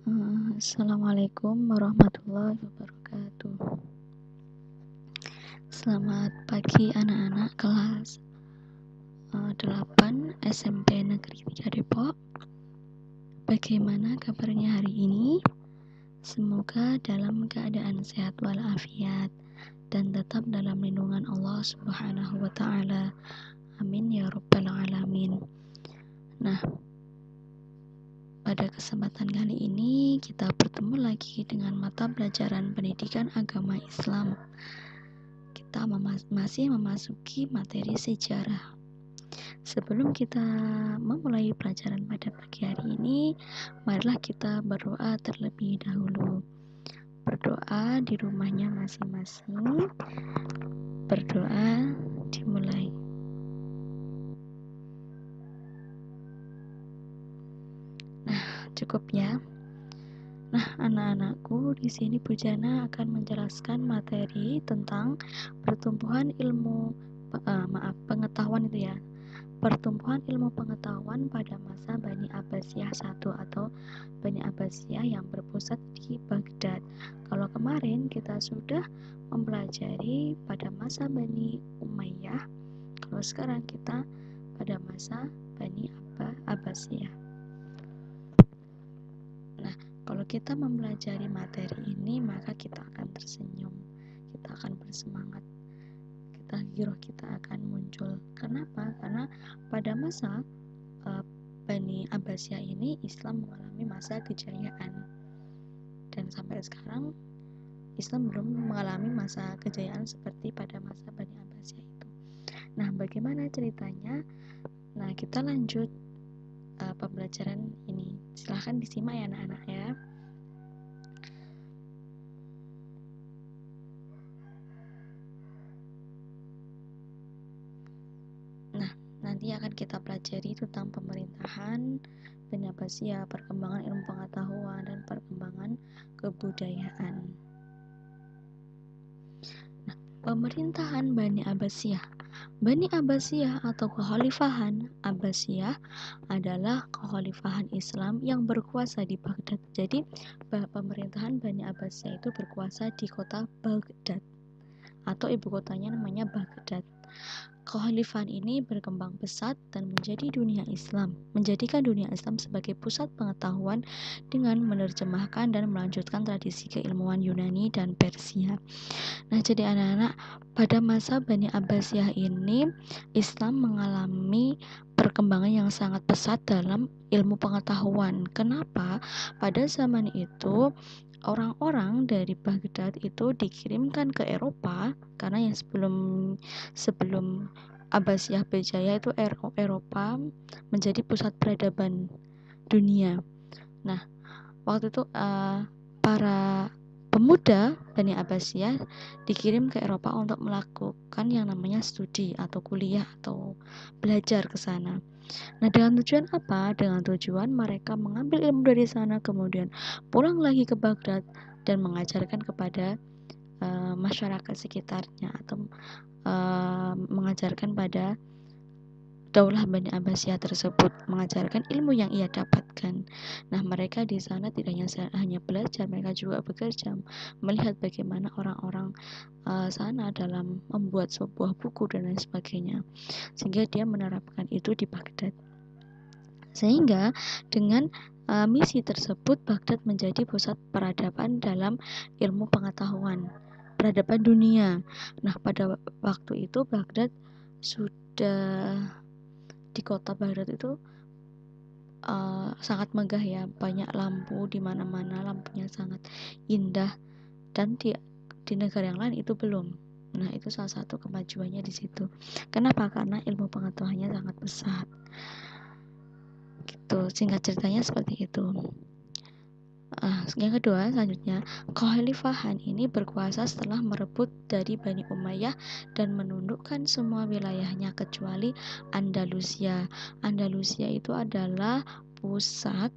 Assalamualaikum warahmatullahi wabarakatuh. Selamat pagi anak-anak kelas 8 SMP Negeri 3 Depok. Bagaimana kabarnya hari ini? Semoga dalam keadaan sehat walafiat dan tetap dalam lindungan Allah Subhanahu wa taala. Amin ya rabbal alamin. Nah, pada kesempatan kali ini kita bertemu lagi dengan mata pelajaran pendidikan agama Islam. Kita masih memasuki materi sejarah. Sebelum kita memulai pelajaran pada pagi hari ini, marilah kita berdoa terlebih dahulu. Berdoa di rumahnya masing-masing. Berdoa dimulai. Nah, cukup ya. Nah, anak-anakku, di sini Bu Jana akan menjelaskan materi tentang pertumbuhan pengetahuan itu ya. Pertumbuhan ilmu pengetahuan pada masa Bani Abbasiyah I atau Bani Abbasiyah yang berpusat di Baghdad. Kalau kemarin kita sudah mempelajari pada masa Bani Umayyah, kalau sekarang kita pada masa Bani Abbasiyah. Nah, kalau kita mempelajari materi ini, maka kita akan tersenyum, kita akan bersemangat, giroh kita akan muncul. Kenapa? Karena pada masa Bani Abbasiyah ini Islam mengalami masa kejayaan, dan sampai sekarang Islam belum mengalami masa kejayaan seperti pada masa Bani Abbasiyah itu. Nah, bagaimana ceritanya? Nah, kita lanjut pembelajaran ini. Silahkan disimak ya anak-anak ya. Nah, nanti akan kita pelajari tentang pemerintahan Bani Abbasiyah, perkembangan ilmu pengetahuan, dan perkembangan kebudayaan. Nah, pemerintahan Bani Abbasiyah. Bani Abbasiyah atau Kekhalifahan Abbasiyah adalah kekhalifahan Islam yang berkuasa di Baghdad. Jadi, pemerintahan Bani Abbasiyah itu berkuasa di kota Baghdad, atau ibu kotanya namanya Baghdad. Kekhalifahan ini berkembang pesat dan menjadikan dunia Islam sebagai pusat pengetahuan dengan menerjemahkan dan melanjutkan tradisi keilmuan Yunani dan Persia. Nah, jadi anak-anak, pada masa Bani Abbasiyah ini Islam mengalami perkembangan yang sangat pesat dalam ilmu pengetahuan. Kenapa? Pada zaman itu orang-orang dari Baghdad itu dikirimkan ke Eropa, karena yang sebelum Abbasiyah berjaya itu Eropa menjadi pusat peradaban dunia. Nah, waktu itu para pemuda Bani Abbasiyah dikirim ke Eropa untuk melakukan yang namanya studi atau kuliah atau belajar ke sana. Nah, dengan tujuan apa? Dengan tujuan mereka mengambil ilmu dari sana, kemudian pulang lagi ke Baghdad dan mengajarkan kepada masyarakat sekitarnya, atau mengajarkan pada Daulah Bani Abbasiyah tersebut, mengajarkan ilmu yang ia dapatkan. Nah, mereka di sana tidak hanya belajar, mereka juga bekerja, melihat bagaimana orang-orang sana dalam membuat sebuah buku dan lain sebagainya, sehingga dia menerapkan itu di Baghdad. Sehingga dengan misi tersebut Baghdad menjadi pusat peradaban dalam ilmu pengetahuan, peradaban dunia. Nah, pada waktu itu Baghdad sudah di kota Baghdad itu sangat megah ya, banyak lampu di mana-mana, lampunya sangat indah, dan di negara yang lain itu belum. Nah, itu salah satu kemajuannya di situ. Kenapa? Karena ilmu pengetahuannya sangat pesat. Gitu, singkat ceritanya seperti itu. Yang kedua, selanjutnya, kekhalifahan ini berkuasa setelah merebut dari Bani Umayyah dan menundukkan semua wilayahnya kecuali Andalusia. Andalusia itu adalah pusat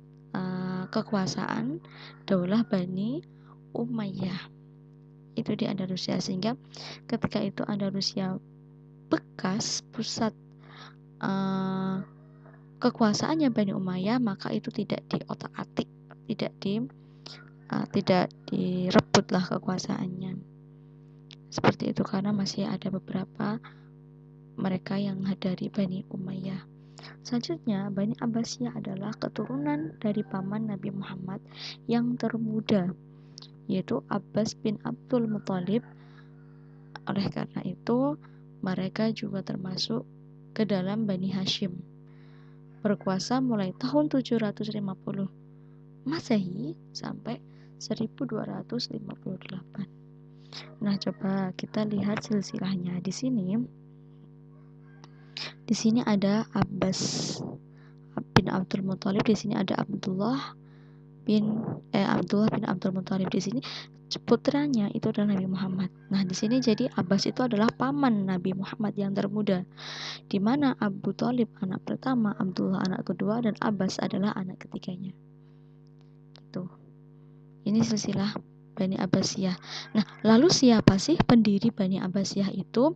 kekuasaan Daulah Bani Umayyah. Itu di Andalusia, sehingga ketika itu Andalusia bekas pusat kekuasaannya Bani Umayyah, maka itu tidak diotak-atik tidak direbutlah kekuasaannya. Seperti itu, karena masih ada beberapa mereka yang dari Bani Umayyah. Selanjutnya, Bani Abbasiyah adalah keturunan dari paman Nabi Muhammad yang termuda, yaitu Abbas bin Abdul Muthalib. Oleh karena itu, mereka juga termasuk ke dalam Bani Hashim. Berkuasa mulai tahun 750 Masehi sampai 1258. Nah, coba kita lihat silsilahnya di sini. Di sini ada Abbas bin Abdul Muthalib, di sini ada Abdullah bin Abdul Muthalib. Di sini putranya itu adalah Nabi Muhammad. Nah, di sini jadi Abbas itu adalah paman Nabi Muhammad yang termuda, di mana Abu Thalib anak pertama, Abdullah anak kedua, dan Abbas adalah anak ketiganya. Gitu. Ini silsilah Bani Abbasiyah. Nah, lalu siapa sih pendiri Bani Abbasiyah itu?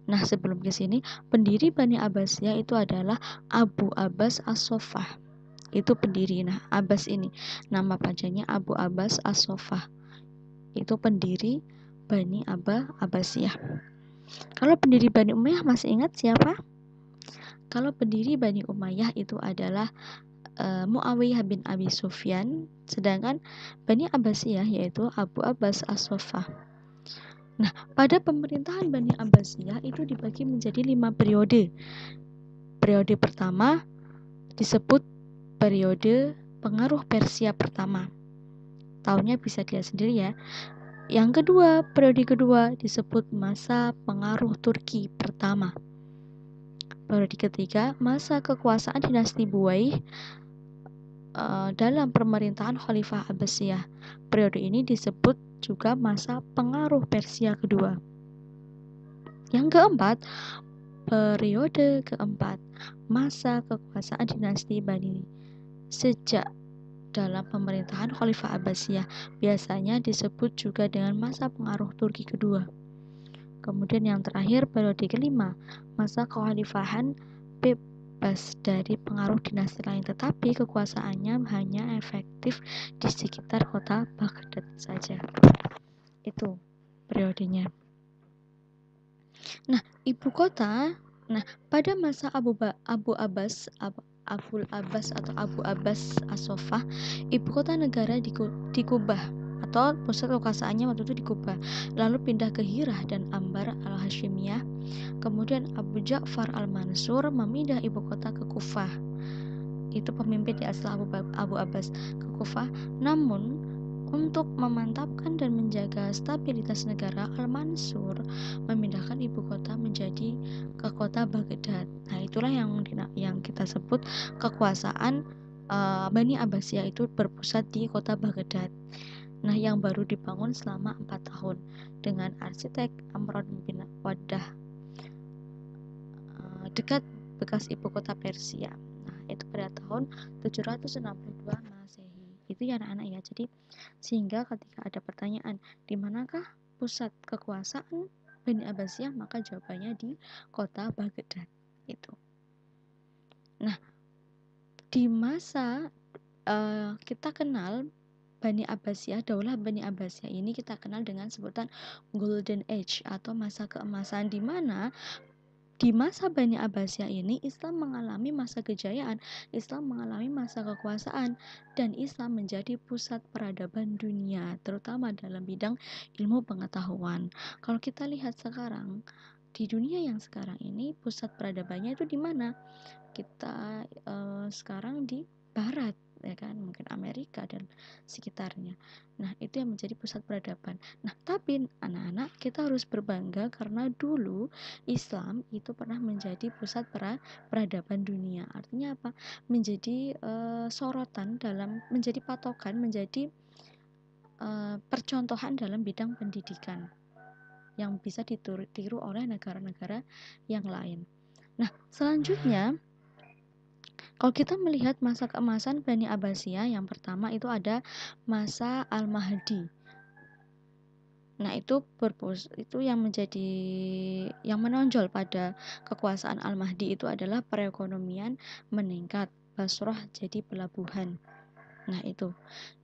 Nah, sebelum ke sini, pendiri Bani Abbasiyah itu adalah Abu Abbas As-Soffah. Itu pendiri. Nah, Abbas ini nama panjangnya Abu Abbas As-Soffah. Itu pendiri Bani Abbasiyah. Kalau pendiri Bani Umayyah masih ingat siapa? Kalau pendiri Bani Umayyah itu adalah Muawiyah bin Abi Sufyan, sedangkan Bani Abbasiyah yaitu Abu Abbas As-Soffah. Nah, pada pemerintahan Bani Abbasiyah itu dibagi menjadi 5 periode. Periode pertama disebut periode pengaruh Persia pertama. Tahunnya bisa dilihat sendiri ya. Yang kedua, periode kedua disebut masa pengaruh Turki pertama. Periode ketiga, masa kekuasaan dinasti Buwaih dalam pemerintahan Khalifah Abbasiyah. Periode ini disebut juga masa pengaruh Persia kedua. Yang keempat, periode keempat, masa kekuasaan dinasti Bani. Sejak dalam pemerintahan Khalifah Abbasiyah biasanya disebut juga dengan masa pengaruh Turki kedua. Kemudian yang terakhir, periode kelima, masa kekhalifahan bebas dari pengaruh dinasti lain, tetapi kekuasaannya hanya efektif di sekitar kota Baghdad saja. Itu periodenya. Nah, ibu kota. Nah, pada masa Abul Abbas atau Abu Abbas As-Soffah, ibu kota negara di Kubah, atau pusat kekuasaannya waktu itu di Kubah, lalu pindah ke Hirah dan Ambar al-Hashimiyah. Kemudian Abu Ja'far al-Mansur memindah ibu kota ke Kufah. Itu pemimpin di asal Abu Abbas ke Kufah. Namun untuk memantapkan dan menjaga stabilitas negara, Al-Mansur memindahkan ibu kota menjadi ke kota Baghdad. Nah, itulah yang kita sebut kekuasaan Bani Abbasiyah itu berpusat di kota Baghdad. Nah, yang baru dibangun selama 4 tahun dengan arsitek Amron bin Waddah dekat bekas ibu kota Persia. Nah, itu pada tahun 762 Masehi. Itu ya anak-anak ya. Jadi sehingga ketika ada pertanyaan di manakah pusat kekuasaan Bani Abbasiyah, maka jawabannya di kota Baghdad itu. Nah, di masa kita kenal Bani Abbasiyah, Daulah Bani Abbasiyah ini kita kenal dengan sebutan Golden Age atau masa keemasan, di mana di masa Bani Abbasiyah ini Islam mengalami masa kejayaan, Islam mengalami masa kekuasaan, dan Islam menjadi pusat peradaban dunia, terutama dalam bidang ilmu pengetahuan. Kalau kita lihat sekarang, di dunia yang sekarang ini pusat peradabannya itu di mana? Kita sekarang di Barat, ya kan, mungkin Amerika dan sekitarnya. Nah, itu yang menjadi pusat peradaban. Nah, tapi anak-anak, kita harus berbangga karena dulu Islam itu pernah menjadi pusat peradaban dunia. Artinya apa? Menjadi sorotan menjadi patokan, menjadi percontohan dalam bidang pendidikan yang bisa ditiru oleh negara-negara yang lain. Nah, selanjutnya kalau kita melihat masa keemasan Bani Abbasiyah, yang pertama itu ada masa Al-Mahdi. Nah, itu yang menonjol pada kekuasaan Al-Mahdi itu adalah perekonomian meningkat, Basrah jadi pelabuhan. Nah itu.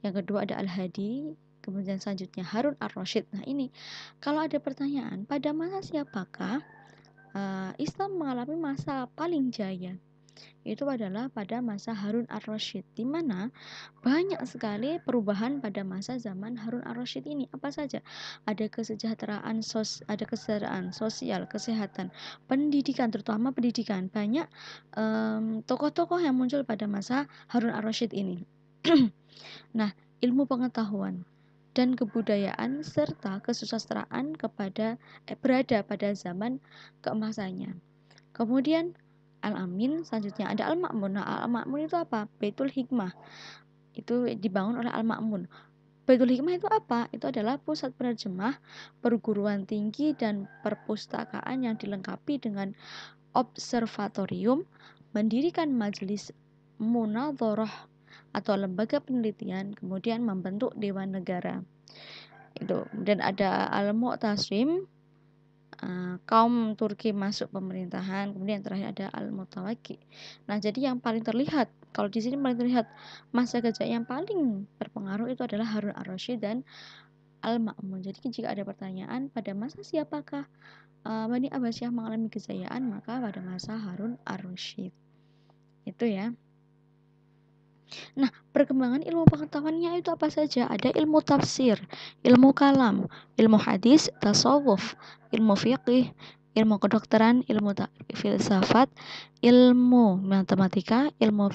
Yang kedua ada Al-Hadi, kemudian selanjutnya Harun Ar-Rasyid. Nah ini, kalau ada pertanyaan, pada masa siapakah Islam mengalami masa paling jaya? Itu adalah pada masa Harun Ar-Rasyid, di mana banyak sekali perubahan pada masa zaman Harun Ar-Rasyid ini. Apa saja? Ada kesejahteraan sosial, kesehatan, pendidikan, terutama pendidikan. Banyak tokoh-tokoh yang muncul pada masa Harun Ar-Rasyid ini. Nah, ilmu pengetahuan dan kebudayaan serta kesusastraan berada pada zaman keemasannya. Kemudian Al-Amin, selanjutnya ada Al-Ma'mun. Nah, Al-Ma'mun itu apa? Baitul Hikmah. Itu dibangun oleh Al-Ma'mun. Baitul Hikmah itu apa? Itu adalah pusat penerjemah, perguruan tinggi dan perpustakaan yang dilengkapi dengan observatorium, mendirikan majelis munadharah atau lembaga penelitian, kemudian membentuk dewan negara. Itu. Dan ada Al-Mu'tasim, kaum Turki masuk pemerintahan, kemudian terakhir ada Al-Mutawakki. Nah, jadi yang paling terlihat, kalau di sini paling terlihat masa kejayaan yang paling berpengaruh itu adalah Harun Ar-Rasyid dan Al-Ma'mun. Jadi jika ada pertanyaan pada masa siapakah Bani Abbasiyah mengalami kejayaan, maka pada masa Harun Ar-Rasyid. Itu ya. Nah, perkembangan ilmu pengetahuannya itu apa saja? Ada ilmu tafsir, ilmu kalam, ilmu hadis, tasawuf, ilmu fiqih, ilmu kedokteran, ilmu filsafat, ilmu matematika, ilmu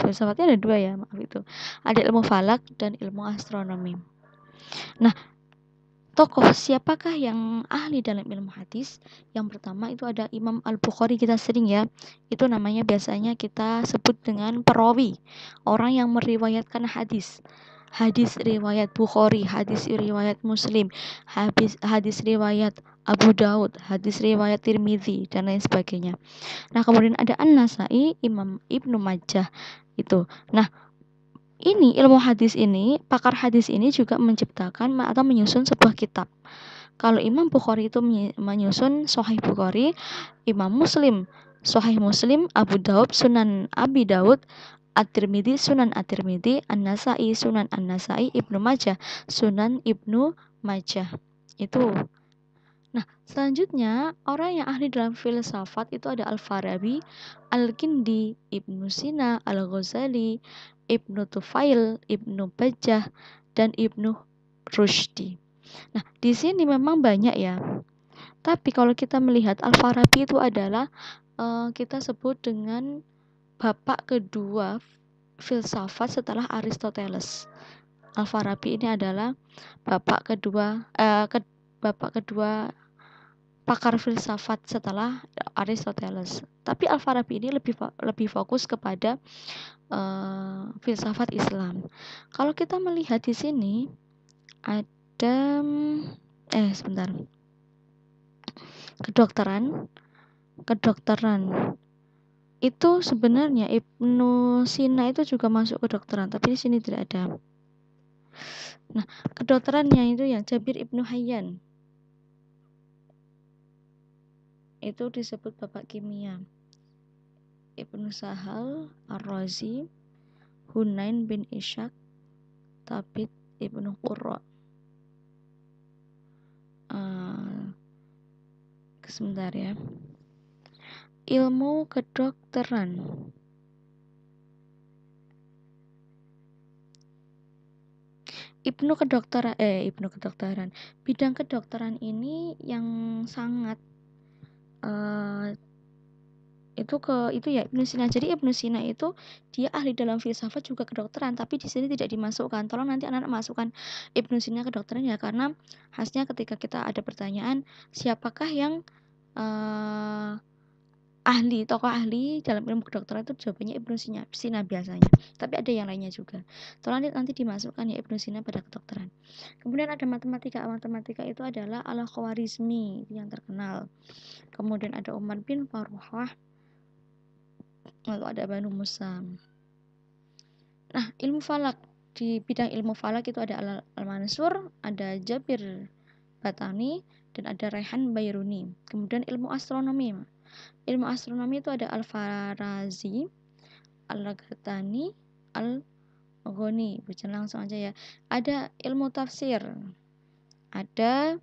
filsafatnya ada dua ya, maaf itu. Ada ilmu falak dan ilmu astronomi. Nah, tokoh siapakah yang ahli dalam ilmu hadis? Yang pertama itu ada Imam Al-Bukhari, kita sering ya. Itu namanya biasanya kita sebut dengan perawi, orang yang meriwayatkan hadis. Hadis riwayat Bukhari, hadis riwayat Muslim, hadis riwayat Abu Daud, hadis riwayat Tirmidzi dan lain sebagainya. Nah, kemudian ada An-Nasai, Imam Ibnu Majah itu. Nah, ini ilmu hadis ini, pakar hadis ini juga menciptakan atau menyusun sebuah kitab. Kalau Imam Bukhari itu menyusun Sahih Bukhari, Imam Muslim Sahih Muslim, Abu Daud Sunan Abi Daud, At-Tirmidzi Sunan At-Tirmidzi, An-Nasai Sunan An-Nasai, Ibnu Majah Sunan Ibnu Majah. Itu. Nah, selanjutnya orang yang ahli dalam filsafat itu ada Al-Farabi, Al-Kindi, Ibnu Sina, Al-Ghazali, Ibnu Tufail, Ibnu Bajjah, dan Ibnu Rushdi. Nah, di sini memang banyak ya. Tapi kalau kita melihat Al-Farabi itu adalah kita sebut dengan bapak kedua filsafat setelah Aristoteles. Al-Farabi ini adalah bapak kedua pakar filsafat setelah Aristoteles. Tapi Al-Farabi ini lebih fokus kepada filsafat Islam. Kalau kita melihat di sini ada sebentar. Kedokteran itu sebenarnya Ibnu Sina itu juga masuk kedokteran, tapi di sini tidak ada. Nah, kedokterannya itu ya Jabir Ibnu Hayyan. Itu disebut bapak kimia. Ibnu Sahal Ar-Razi, Hunain bin Ishaq, Tabit Ibnu Qurra. Sebentar ya. Ilmu kedokteran. Ibnu kedokteran. Bidang kedokteran ini yang sangat itu ya Ibnu Sina. Jadi Ibnu Sina itu dia ahli dalam filsafat juga kedokteran, tapi di sini tidak dimasukkan. Tolong nanti anak-anak masukkan Ibnu Sina kedokteran ya, karena khasnya ketika kita ada pertanyaan siapakah yang tokoh ahli dalam ilmu kedokteran, itu jawabannya Ibnu Sina biasanya. Tapi ada yang lainnya juga. Tolong nanti dimasukkan ya Ibnu Sina pada kedokteran. Kemudian ada matematika. Matematika itu adalah Al-Khwarizmi yang terkenal. Kemudian ada Umar bin Faruhah. Lalu ada Banu Musa. Nah, ilmu falak, di bidang ilmu falak itu ada Al-Mansur, ada Jabir Batani, dan ada Raihan Bayruni. Kemudian ilmu astronomi itu ada Al-Farazi, Al-Ghatani, Al-Ghani. Baca langsung aja ya. Ada ilmu tafsir. Ada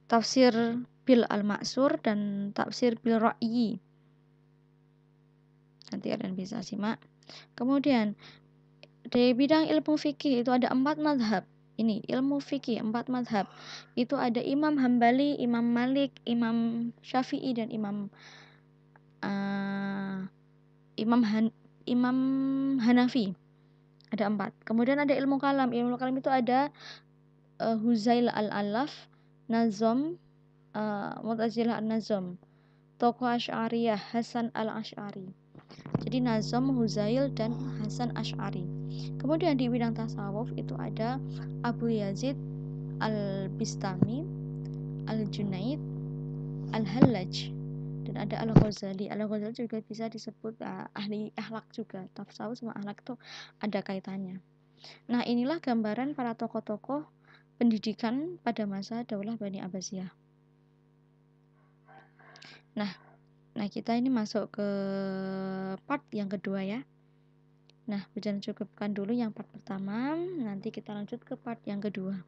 tafsir bil al-ma'sur dan tafsir bil ra'yi. Nanti kalian bisa simak. Kemudian di bidang ilmu fikih itu ada 4 mazhab. Ini ilmu fikih 4 mazhab. Itu ada Imam Hambali, Imam Malik, Imam Syafi'i dan Imam Hanafi. Ada 4. Kemudian ada ilmu kalam. Ilmu kalam itu ada Huzail al-Alaf, Nazom, Mu'tazilah an-Nazom, tokoh Asy'ariyah Hasan al-Asy'ari. Jadi Nazom, Huzail dan Hasan Asy'ari. Kemudian di bidang tasawuf itu ada Abu Yazid al-Bistami, al-Junaid, al-Hallaj, dan ada Al-Ghazali. Al-Ghazali juga bisa disebut ahli akhlak juga. Tasawuf sama akhlak itu ada kaitannya. Nah, inilah gambaran para tokoh-tokoh pendidikan pada masa Daulah Bani Abbasiyah. Nah, kita ini masuk ke part yang kedua ya. Nah, jangan cukupkan dulu yang part pertama, nanti kita lanjut ke part yang kedua.